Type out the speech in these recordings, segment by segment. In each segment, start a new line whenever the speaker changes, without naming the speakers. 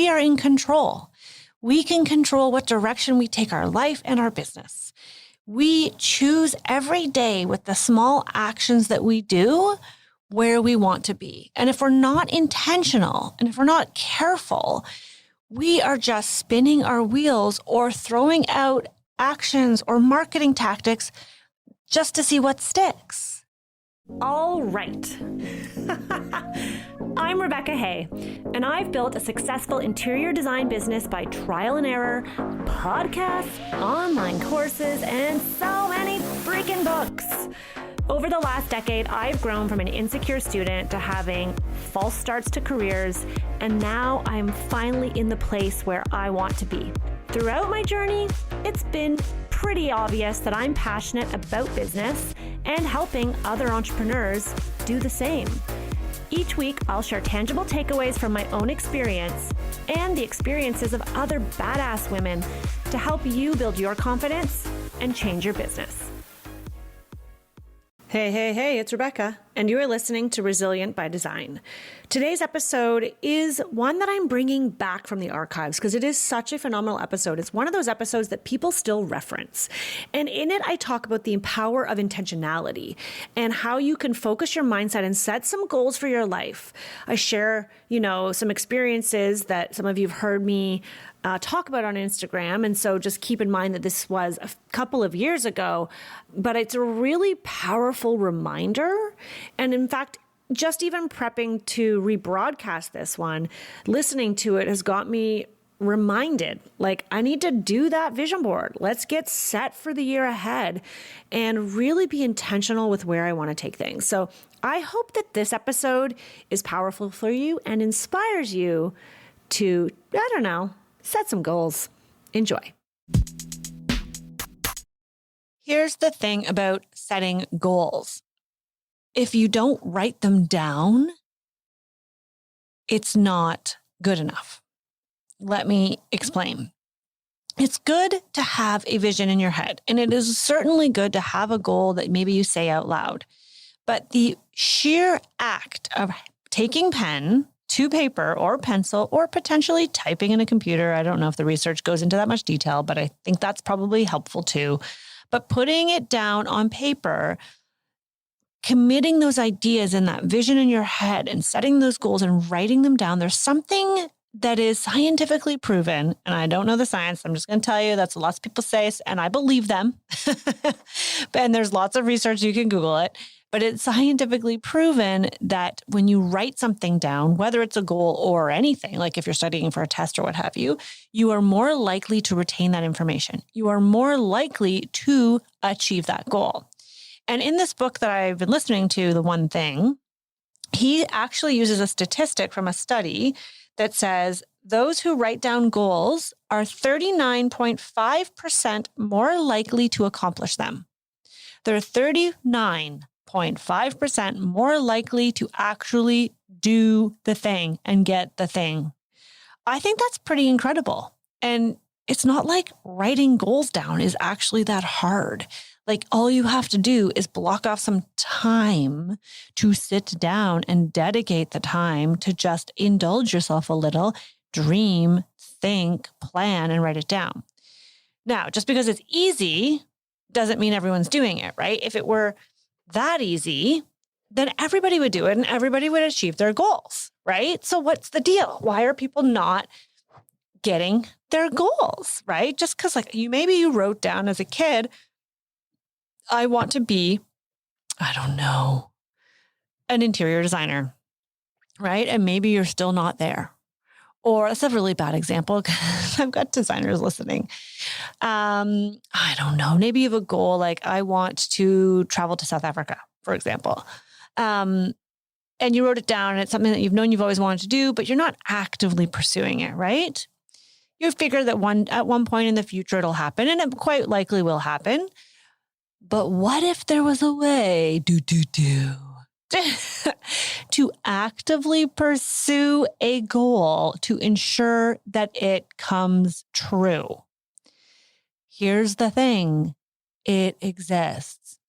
we are in control. We can control what direction we take our life and our business. We choose every day with the small actions that we do where we want to be. And if we're not intentional and if we're not careful, we are just spinning our wheels or throwing out actions or marketing tactics just to see what sticks.
All right. I'm Rebecca Hay, and I've built a successful interior design business by trial and error, podcasts, online courses, and so many freaking books. Over the last decade, I've grown from an insecure student to having false starts to careers, and now I'm finally in the place where I want to be. Throughout my journey, it's been pretty obvious that I'm passionate about business and helping other entrepreneurs do the same. Each week, I'll share tangible takeaways from my own experience and the experiences of other badass women to help you build your confidence and change your business. Hey, it's Rebecca, and you are listening to Resilient by Design. Today's episode is one that I'm bringing back from the archives because it is such a phenomenal episode. It's one of those episodes that people still reference. And in it, I talk about the power of intentionality and how you can focus your mindset and set some goals for your life. I share, some experiences that some of you have heard me talk about on Instagram. And so just keep in mind that this was a couple of years ago, but it's a really powerful reminder. And in fact, just even prepping to rebroadcast this one, listening to it has got me reminded, like, I need to do that vision board. Let's get set for the year ahead and really be intentional with where I want to take things. So I hope that this episode is powerful for you and inspires you to, set some goals. Enjoy.
Here's the thing about setting goals. If you don't write them down, it's not good enough. Let me explain. It's good to have a vision in your head, and it is certainly good to have a goal that maybe you say out loud. But the sheer act of taking pen to paper or pencil or potentially typing in a computer, I don't know if the research goes into that much detail, but I think that's probably helpful too. But putting it down on paper, committing those ideas and that vision in your head and setting those goals and writing them down, there's something that is scientifically proven. And I don't know the science. I'm just going to tell you that's what lots of people say, and I believe them. And there's lots of research. You can Google it. But it's scientifically proven that when you write something down, whether it's a goal or anything, like if you're studying for a test or what have you, you are more likely to retain that information. You are more likely to achieve that goal. And in this book that I've been listening to, The One Thing, he actually uses a statistic from a study that says those who write down goals are 39.5% more likely to accomplish them. They're 39.5% more likely to actually do the thing and get the thing. I think that's pretty incredible. And it's not like writing goals down is actually that hard. Like, all you have to do is block off some time to sit down and dedicate the time to just indulge yourself a little, dream, think, plan, and write it down. Now, just because it's easy doesn't mean everyone's doing it, right? If it were that easy, then everybody would do it and everybody would achieve their goals, right? So what's the deal? Why are people not getting their goals, right? Just because maybe you wrote down as a kid, I want to be, an interior designer, right? And maybe you're still not there. Or that's a really bad example because I've got designers listening. Maybe you have a goal like I want to travel to South Africa, for example. And you wrote it down and it's something that you've known you've always wanted to do, but you're not actively pursuing it, right? You figure that at one point in the future it'll happen, and it quite likely will happen. But what if there was a way to actively pursue a goal to ensure that it comes true? Here's the thing. It exists.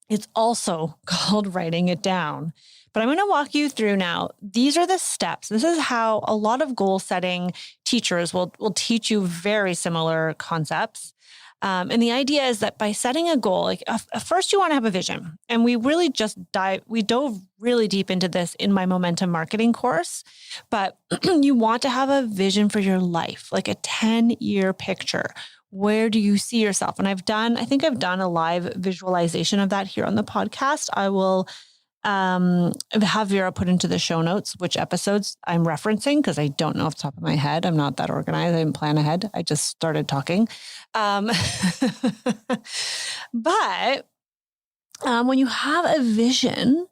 It's also called writing it down. But I'm going to walk you through now. These are the steps. This is how a lot of goal setting teachers will teach you very similar concepts. And the idea is that by setting a goal, like first you want to have a vision. And we really we dove really deep into this in my momentum marketing course, but you want to have a vision for your life, like a 10-year picture. Where do you see yourself? And I think I've done a live visualization of that here on the podcast. I will have Vera put into the show notes which episodes I'm referencing, because I don't know off the top of my head. I'm not that organized. I didn't plan ahead. I just started talking. But when you have a vision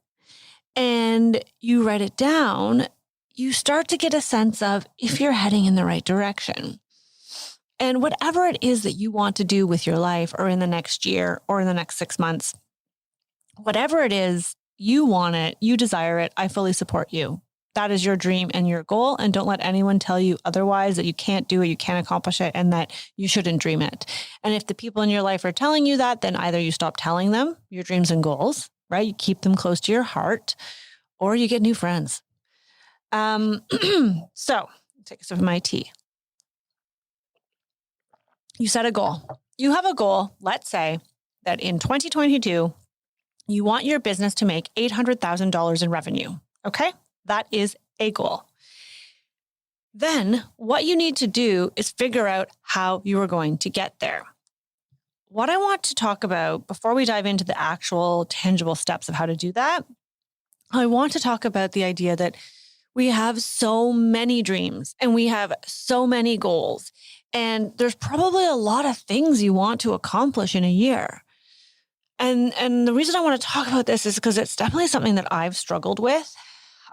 and you write it down, you start to get a sense of if you're heading in the right direction. And whatever it is that you want to do with your life, or in the next year, or in the next 6 months, whatever it is, you want it, you desire it, I fully support you. That is your dream and your goal. And don't let anyone tell you otherwise, that you can't do it, you can't accomplish it, and that you shouldn't dream it. And if the people in your life are telling you that, then either you stop telling them your dreams and goals, right? You keep them close to your heart, or you get new friends. So take a sip of my tea. You set a goal. You have a goal, let's say that in 2022, you want your business to make $800,000 in revenue. Okay? That is a goal. Then what you need to do is figure out how you are going to get there. What I want to talk about before we dive into the actual tangible steps of how to do that, I want to talk about the idea that we have so many dreams and we have so many goals. And there's probably a lot of things you want to accomplish in a year. And the reason I want to talk about this is because it's definitely something that I've struggled with.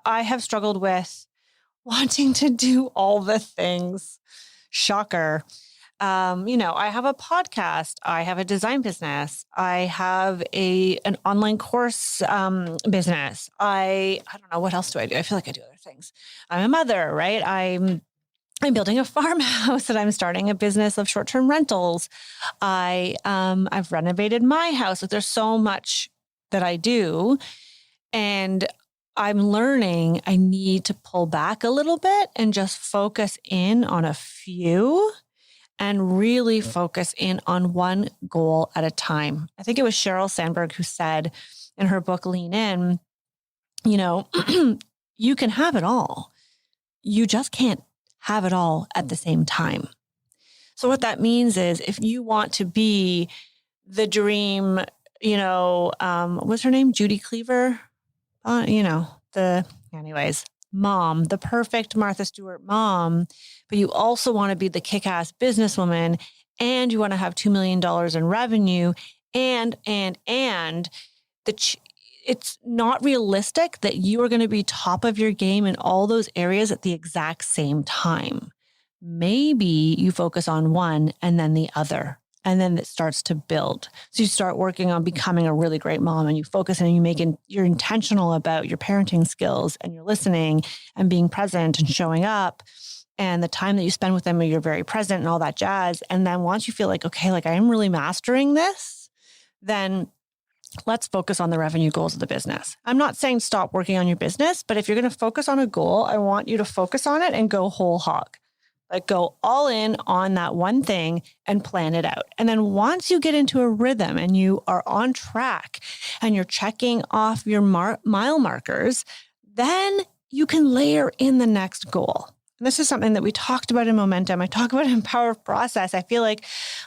I have struggled with wanting to do all the things. Shocker. I have a podcast. I have a design business. I have an online course business. I don't know, what else do I do? I feel like I do other things. I'm a mother, right? I'm building a farmhouse, and I'm starting a business of short-term rentals. I've renovated my house. Like, there's so much that I do, and I'm learning I need to pull back a little bit and just focus in on a few and really focus in on one goal at a time. I think it was Sheryl Sandberg who said in her book, Lean In, you can have it all. You just can't have it all at the same time. So what that means is, if you want to be the dream, what's her name? Judy Cleaver? Mom, the perfect Martha Stewart mom, but you also want to be the kick-ass businesswoman, and you want to have $2 million in revenue, and it's not realistic that you are going to be top of your game in all those areas at the exact same time. Maybe you focus on one and then the other, and then it starts to build. So you start working on becoming a really great mom, and you focus and you're intentional about your parenting skills, and you're listening and being present and showing up, and the time that you spend with them, you're very present and all that jazz. And then once you feel like, okay, like I am really mastering this, then let's focus on the revenue goals of the business. I'm not saying stop working on your business, but if you're going to focus on a goal, I want you to focus on it and go whole hog. Like, go all in on that one thing and plan it out. And then once you get into a rhythm and you are on track and you're checking off your mile markers, then you can layer in the next goal. And this is something that we talked about in Momentum. I talk about in Power of Process. I feel like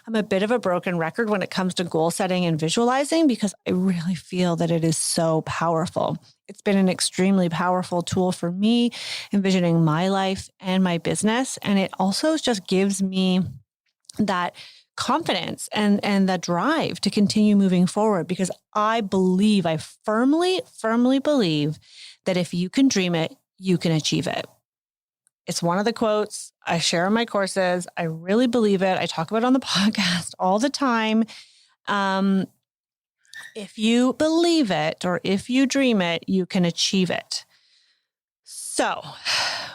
I'm a bit of a broken record when it comes to goal setting and visualizing, because I really feel that it is so powerful. It's been an extremely powerful tool for me envisioning my life and my business. And it also just gives me that confidence and the drive to continue moving forward, because I firmly believe that if you can dream it, you can achieve it. It's one of the quotes I share in my courses. I really believe it. I talk about it on the podcast all the time. If you believe it, or if you dream it, you can achieve it. So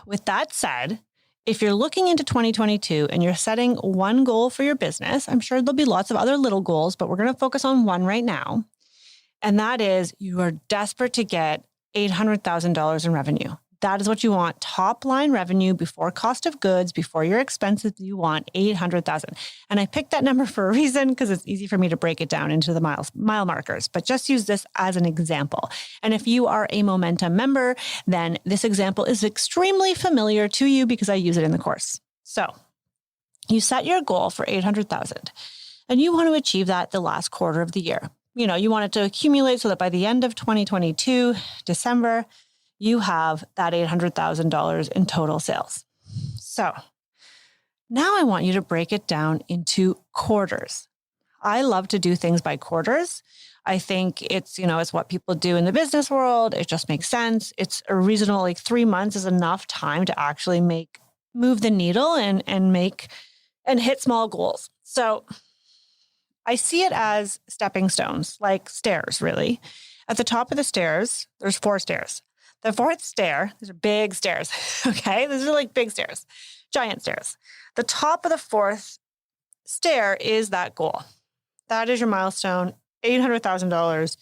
with that said, if you're looking into 2022 and you're setting one goal for your business, I'm sure there'll be lots of other little goals, but we're going to focus on one right now. And that is, you are desperate to get $800,000 in revenue. That is what you want. Top line revenue before cost of goods, before your expenses, you want 800,000. And I picked that number for a reason because it's easy for me to break it down into the mile markers, but just use this as an example. And if you are a Momentum member, then this example is extremely familiar to you because I use it in the course. So you set your goal for 800,000 and you want to achieve that the last quarter of the year. You want it to accumulate so that by the end of 2022, December, you have that $800,000 in total sales. So now I want you to break it down into quarters. I love to do things by quarters. I think it's what people do in the business world. It just makes sense. It's a reasonable, 3 months is enough time to actually move the needle and hit small goals. So I see it as stepping stones, like stairs, really. At the top of the stairs, there's 4 stairs. The 4th stair, these are big stairs, okay? These are like big stairs, giant stairs. The top of the 4th stair is that goal. That is your milestone, $800,000.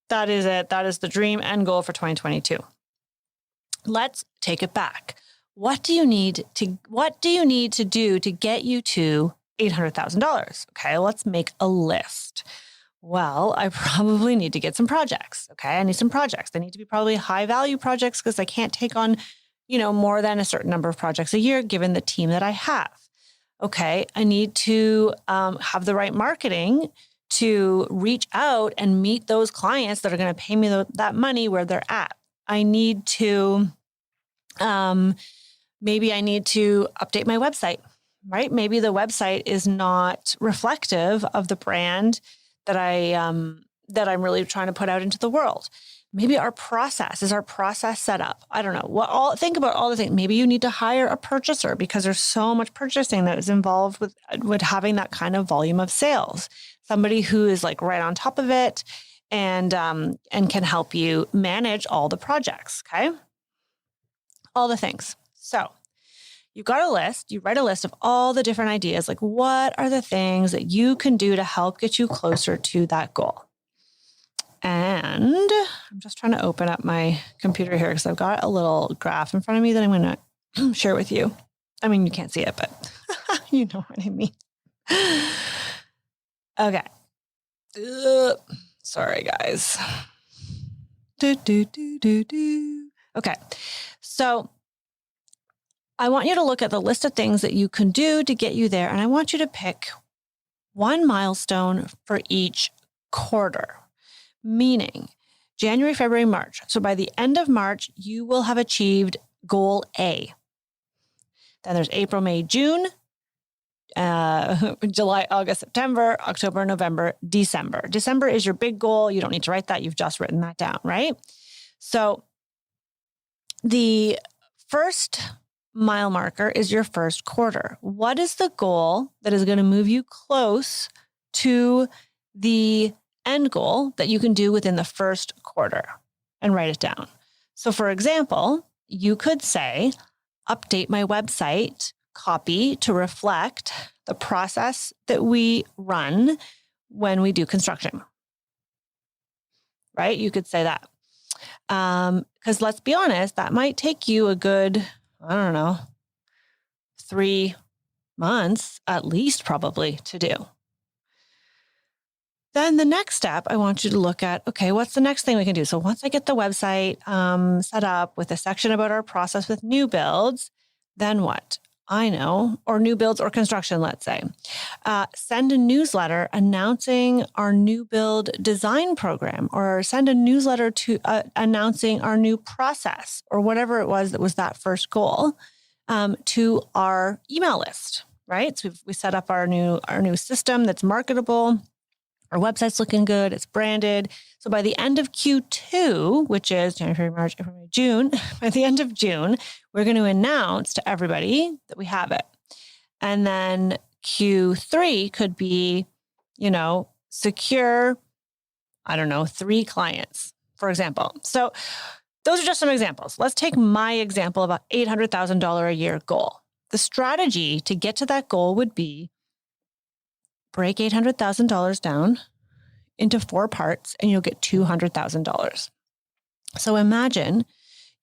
That is it. That is the dream end goal for 2022. Let's take it back. What do you need to do to get you to $800,000? Okay, let's make a list. Well, I probably need to get some projects. Okay, I need some projects. They need to be probably high value projects because I can't take on, more than a certain number of projects a year given the team that I have. Okay, I need to have the right marketing to reach out and meet those clients that are going to pay me that money where they're at. I need to, maybe I need to update my website, right? Maybe the website is not reflective of the brand that I'm really trying to put out into the world. Maybe our process set up. I don't know. Think about all the things. Maybe you need to hire a purchaser because there's so much purchasing that is involved with having that kind of volume of sales. Somebody who is right on top of it and can help you manage all the projects. Okay. All the things. So you've got a list, you write a list of all the different ideas, what are the things that you can do to help get you closer to that goal? And I'm just trying to open up my computer here because I've got a little graph in front of me that I'm going to share with you. I mean, you can't see it, but you know what I mean. Okay. Sorry, guys. Okay. So I want you to look at the list of things that you can do to get you there. And I want you to pick one milestone for each quarter, meaning January, February, March. So by the end of March, you will have achieved goal A. Then there's April, May, June, July, August, September, October, November, December. December is your big goal. You don't need to write that. You've just written that down, right? So the first mile marker is your first quarter. What is the goal that is going to move you close to the end goal that you can do within the first quarter? And write it down. So for example, you could say, update my website copy to reflect the process that we run when we do construction. Right? You could say that. Because let's be honest, that might take you a good, 3 months at least probably to do. Then the next step, I want you to look at, okay, what's the next thing we can do? So once I get the website set up with a section about our process with new builds, then what? Or new builds or construction, let's say. Send a newsletter announcing our new build design program, or send a newsletter to announcing our new process, or whatever it was that was that first goal, to our email list, right? So we set up our new system that's marketable. Our website's looking good. It's branded. So by the end of Q2, which is January, February, March, April, May, June, by the end of June, we're going to announce to everybody that we have it. And then Q3 could be, secure, 3 clients, for example. So those are just some examples. Let's take my example of an $800,000 a year goal. The strategy to get to that goal would be break $800,000 down into 4 parts and you'll get $200,000. So imagine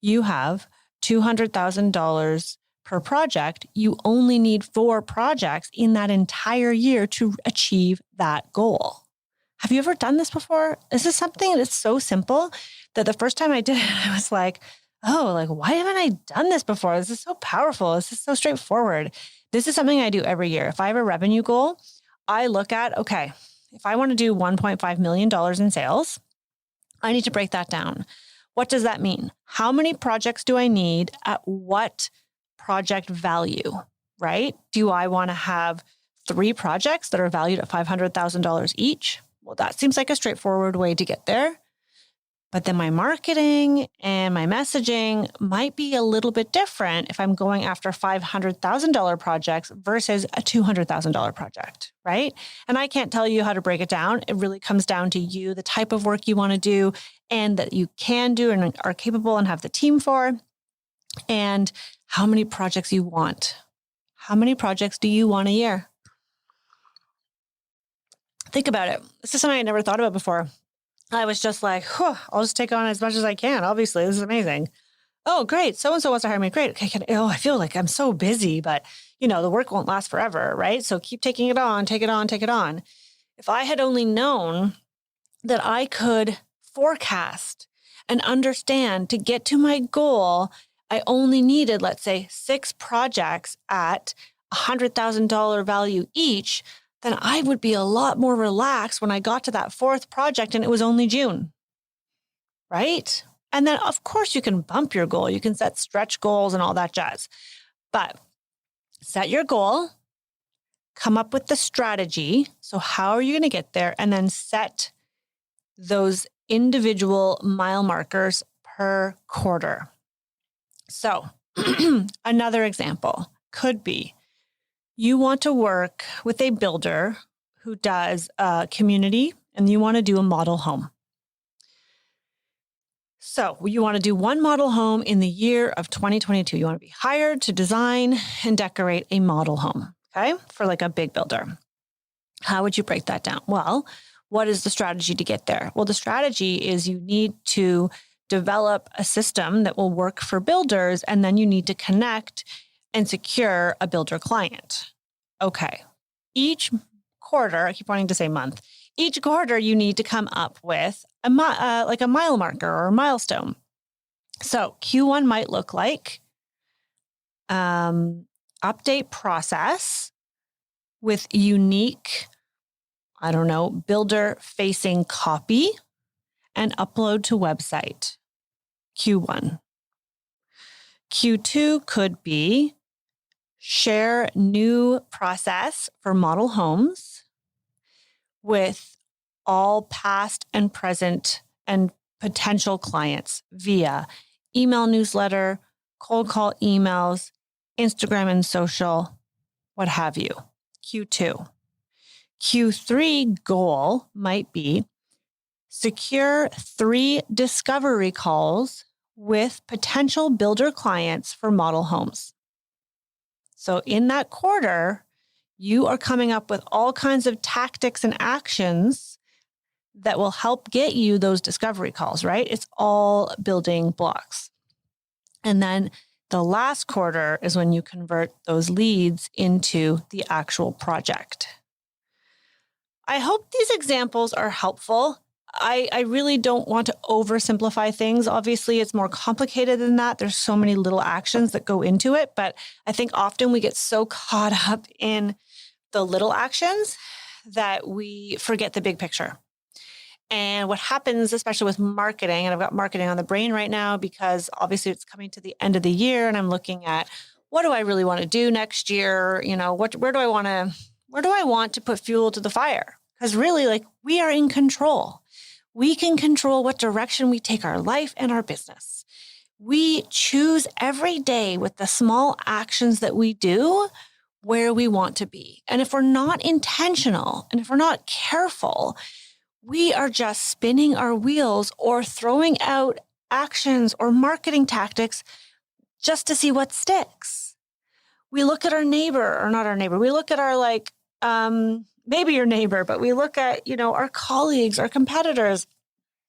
you have $200,000 per project. You only need 4 projects in that entire year to achieve that goal. Have you ever done this before? This is something that's so simple that the first time I did it, I was like, oh, like, why haven't I done this before? This is so powerful. This is so straightforward. This is something I do every year. If I have a revenue goal, I look at, okay, if I want to do $1.5 million in sales, I need to break that down. What does that mean? How many projects do I need at what project value, right? Do I want to have 3 projects that are valued at $500,000 each? Well, that seems like a straightforward way to get there. But then my marketing and my messaging might be a little bit different if I'm going after $500,000 projects versus a $200,000 project, right? And I can't tell you how to break it down. It really comes down to you, the type of work you want to do and that you can do and are capable and have the team for, and how many projects you want. How many projects do you want a year? Think about it. This is something I never thought about before. I was just like, I'll just take on as much as I can. Obviously, this is amazing. Oh, great. So-and-so wants to hire me. Great. Okay. I feel like I'm so busy, but the work won't last forever, right? So keep taking it on, take it on, take it on. If I had only known that I could forecast and understand to get to my goal, I only needed, let's say, 6 projects at $100,000 value each, then I would be a lot more relaxed when I got to that 4th project and it was only June, right? And then, of course, you can bump your goal. You can set stretch goals and all that jazz. But set your goal, come up with the strategy. So how are you going to get there? And then set those individual mile markers per quarter. So another example could be you want to work with a builder who does a community and you want to do a model home. So you want to do 1 model home in the year of 2022. You want to be hired to design and decorate a model home, okay, for like a big builder. How would you break that down? Well, what is the strategy to get there? Well, the strategy is you need to develop a system that will work for builders, and then you need to connect and secure a builder client. Okay. Each quarter, I keep wanting to say month, each quarter you need to come up with a mile marker or a milestone. So Q1 might look like update process with unique, builder facing copy and upload to website. Q1. Q2 could be share new process for model homes with all past and present and potential clients via email newsletter, cold call emails, Instagram and social, what have you. Q2. Q3 goal might be secure 3 discovery calls with potential builder clients for model homes. So in that quarter, you are coming up with all kinds of tactics and actions that will help get you those discovery calls, right? It's all building blocks. And then the last quarter is when you convert those leads into the actual project. I hope these examples are helpful. I really don't want to oversimplify things. Obviously, it's more complicated than that. There's so many little actions that go into it, but I think often we get so caught up in the little actions that we forget the big picture. And what happens, especially with marketing, and I've got marketing on the brain right now because obviously it's coming to the end of the year and I'm looking at what do I really want to do next year? Where do I want to put fuel to the fire? Because really, we are in control. We can control what direction we take our life and our business. We choose every day with the small actions that we do where we want to be. And if we're not intentional and if we're not careful, we are just spinning our wheels or throwing out actions or marketing tactics just to see what sticks. We look at our neighbor, or not our neighbor. We look at our maybe your neighbor, but we look at, our colleagues, our competitors,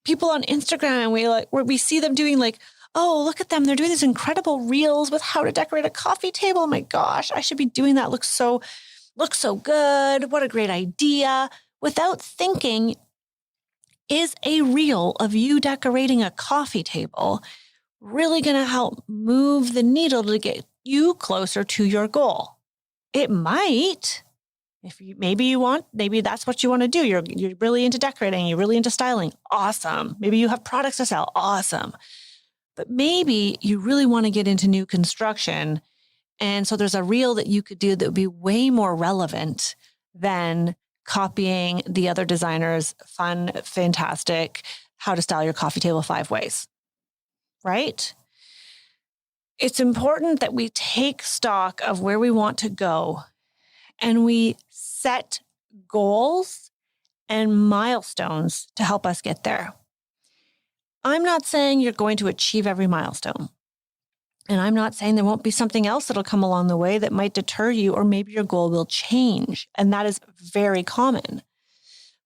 people on Instagram and we see them doing like, oh, look at them. They're doing these incredible reels with how to decorate a coffee table. Oh my gosh, I should be doing that. Looks so good. What a great idea. Without thinking, is a reel of you decorating a coffee table really going to help move the needle to get you closer to your goal? It might. Maybe that's what you want to do. You're really into decorating. You're really into styling. Awesome. Maybe you have products to sell. Awesome. But maybe you really want to get into new construction. And so there's a reel that you could do that would be way more relevant than copying the other designers' fun, fantastic, how to style your coffee table 5 ways, right? It's important that we take stock of where we want to go and we set goals and milestones to help us get there. I'm not saying you're going to achieve every milestone. And I'm not saying there won't be something else that'll come along the way that might deter you, or maybe your goal will change. And that is very common.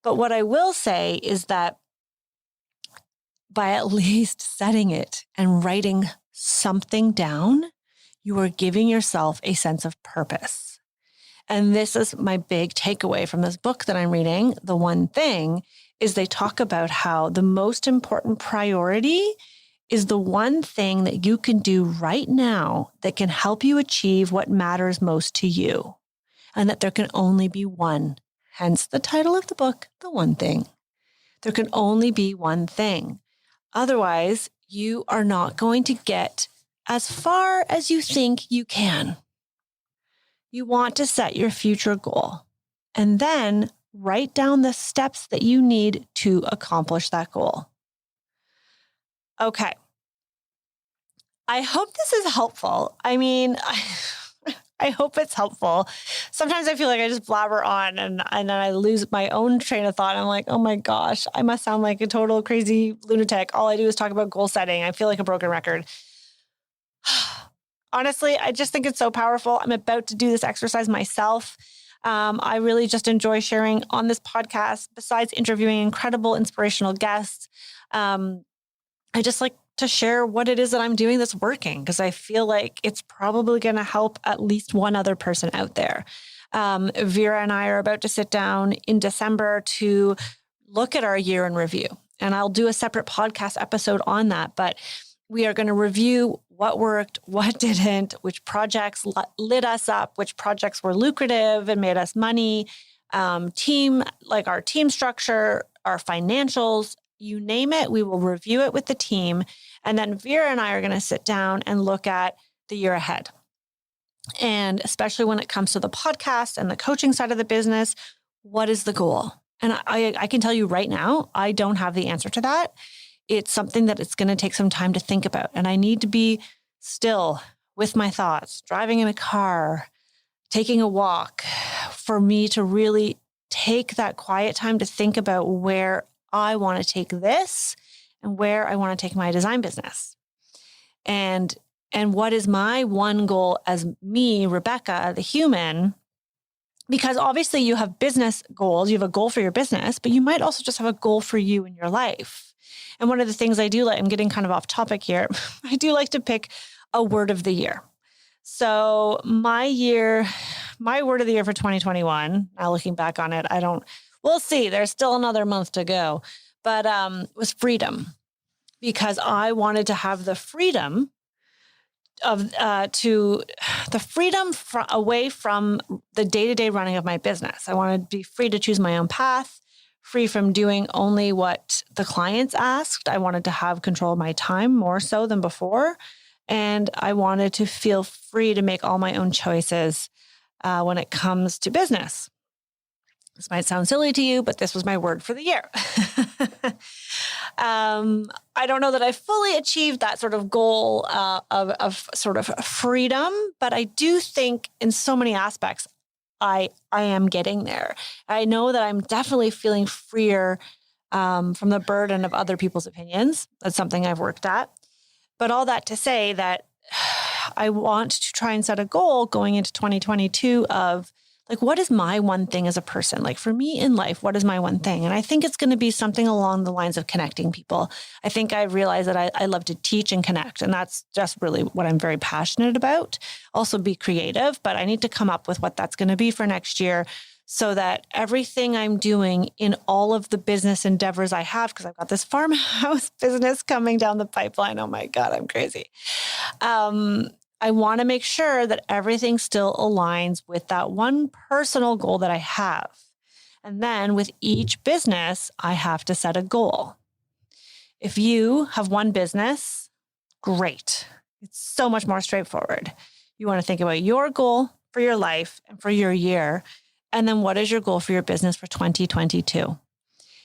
But what I will say is that by at least setting it and writing something down, you are giving yourself a sense of purpose. And this is my big takeaway from this book that I'm reading. The One Thing is they talk about how the most important priority is the one thing that you can do right now that can help you achieve what matters most to you, and that there can only be one. Hence the title of the book, The One Thing. There can only be one thing. Otherwise, you are not going to get as far as you think you can. You want to set your future goal and then write down the steps that you need to accomplish that goal. Okay. I hope this is helpful. I mean, I hope it's helpful. Sometimes I feel like I just blabber on and then I lose my own train of thought. I'm like, oh my gosh, I must sound like a total crazy lunatic. All I do is talk about goal setting. I feel like a broken record. Honestly, I just think it's so powerful. I'm about to do this exercise myself. I really just enjoy sharing on this podcast. Besides interviewing incredible, inspirational guests, I just like to share what it is that I'm doing that's working, because I feel like it's probably going to help at least one other person out there. Vera and I are about to sit down in December to look at our year in review, and I'll do a separate podcast episode on that. But we are going to review what worked, what didn't, which projects lit us up, which projects were lucrative and made us money, our team structure, our financials, you name it, we will review it with the team. And then Vera and I are going to sit down and look at the year ahead. And especially when it comes to the podcast and the coaching side of the business, what is the goal? And I can tell you right now, I don't have the answer to that. It's something that it's going to take some time to think about. And I need to be still with my thoughts, driving in a car, taking a walk, for me to really take that quiet time to think about where I want to take this and where I want to take my design business. And what is my one goal as me, Rebecca, the human? Because obviously you have business goals, you have a goal for your business, but you might also just have a goal for you in your life. And one of the things I do like, I'm getting kind of off topic here, I do like to pick a word of the year. So my word of the year for 2021, now looking back on it, we'll see, there's still another month to go, but was freedom, because I wanted to have the freedom away from the day-to-day running of my business. I wanted to be free to choose my own path, free from doing only what the clients asked. I wanted to have control of my time more so than before. And I wanted to feel free to make all my own choices when it comes to business. This might sound silly to you, but this was my word for the year. I don't know that I fully achieved that sort of goal of sort of freedom, but I do think in so many aspects, I am getting there. I know that I'm definitely feeling freer from the burden of other people's opinions. That's something I've worked at. But all that to say that I want to try and set a goal going into 2022 of Like, what is my one thing as a person? Like for me in life, what is my one thing? And I think it's going to be something along the lines of connecting people. I think I realized that I love to teach and connect. And that's just really what I'm very passionate about. Also be creative, but I need to come up with what that's going to be for next year so that everything I'm doing in all of the business endeavors I have, because I've got this farmhouse business coming down the pipeline. Oh my God, I'm crazy. I want to make sure that everything still aligns with that one personal goal that I have. And then with each business, I have to set a goal. If you have one business, great. It's so much more straightforward. You want to think about your goal for your life and for your year. And then what is your goal for your business for 2022?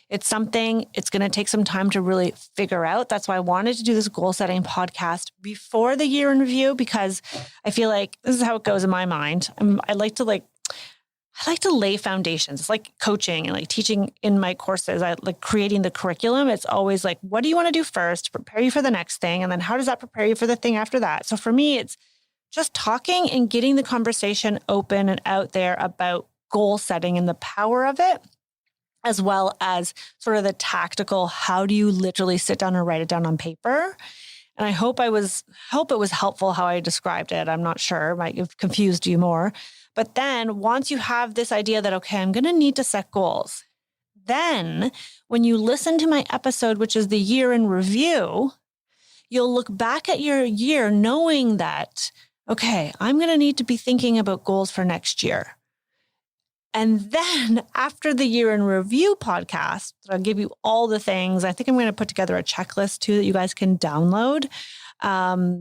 It's something, it's going to take some time to really figure out. That's why I wanted to do this goal setting podcast before the year in review, because I feel like this is how it goes in my mind. I like to lay foundations. It's like coaching and like teaching in my courses. I like creating the curriculum. It's always like, what do you want to do first to prepare you for the next thing? And then how does that prepare you for the thing after that? So for me, it's just talking and getting the conversation open and out there about goal setting and the power of it, as well as sort of the tactical, how do you literally sit down and write it down on paper? And I hope it was helpful how I described it. I'm not sure, might have confused you more. But then once you have this idea that, okay, I'm going to need to set goals, then when you listen to my episode, which is the year in review, you'll look back at your year knowing that, okay, I'm going to need to be thinking about goals for next year. And then after the year in review podcast, I'll give you all the things. I think I'm going to put together a checklist too that you guys can download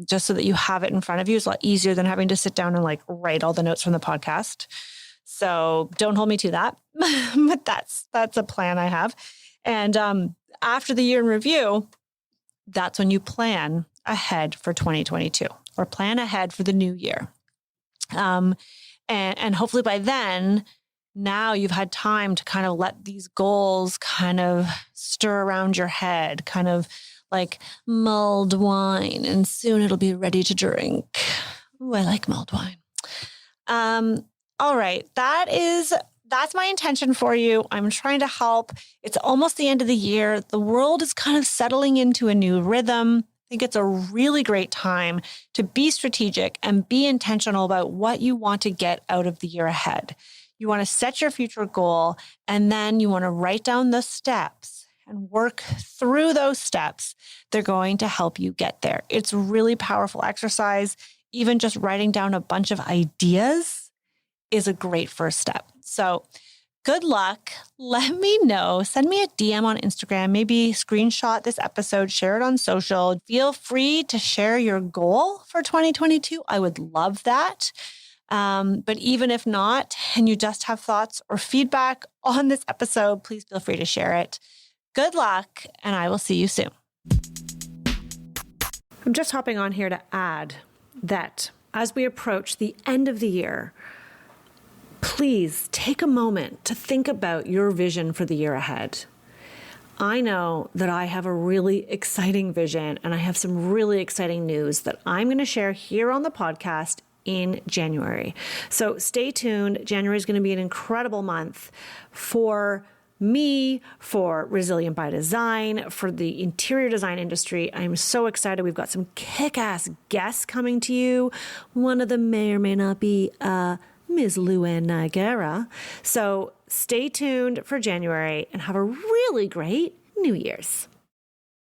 just so that you have it in front of you. It's a lot easier than having to sit down and like write all the notes from the podcast. So don't hold me to that, but that's a plan I have. And after the year in review, that's when you plan ahead for 2022 or plan ahead for the new year. And hopefully by then, now you've had time to kind of let these goals kind of stir around your head, kind of like mulled wine, and soon it'll be ready to drink. Ooh, I like mulled wine. All right. That's my intention for you. I'm trying to help. It's almost the end of the year. The world is kind of settling into a new rhythm. I think it's a really great time to be strategic and be intentional about what you want to get out of the year ahead. You want to set your future goal, and then you want to write down the steps and work through those steps. They're going to help you get there. It's a really powerful exercise. Even just writing down a bunch of ideas is a great first step. So good luck. Let me know. Send me a DM on Instagram, maybe screenshot this episode, share it on social. Feel free to share your goal for 2022. I would love that. But even if not, and you just have thoughts or feedback on this episode, please feel free to share it. Good luck, and I will see you soon.
I'm just hopping on here to add that as we approach the end of the year, please take a moment to think about your vision for the year ahead. I know that I have a really exciting vision, and I have some really exciting news that I'm going to share here on the podcast in January. So stay tuned. January is going to be an incredible month for me, for Resilient by Design, for the interior design industry. I'm so excited. We've got some kick-ass guests coming to you. One of them may or may not be Ms. Luann Niagara. So stay tuned for January and have a really great New Year's.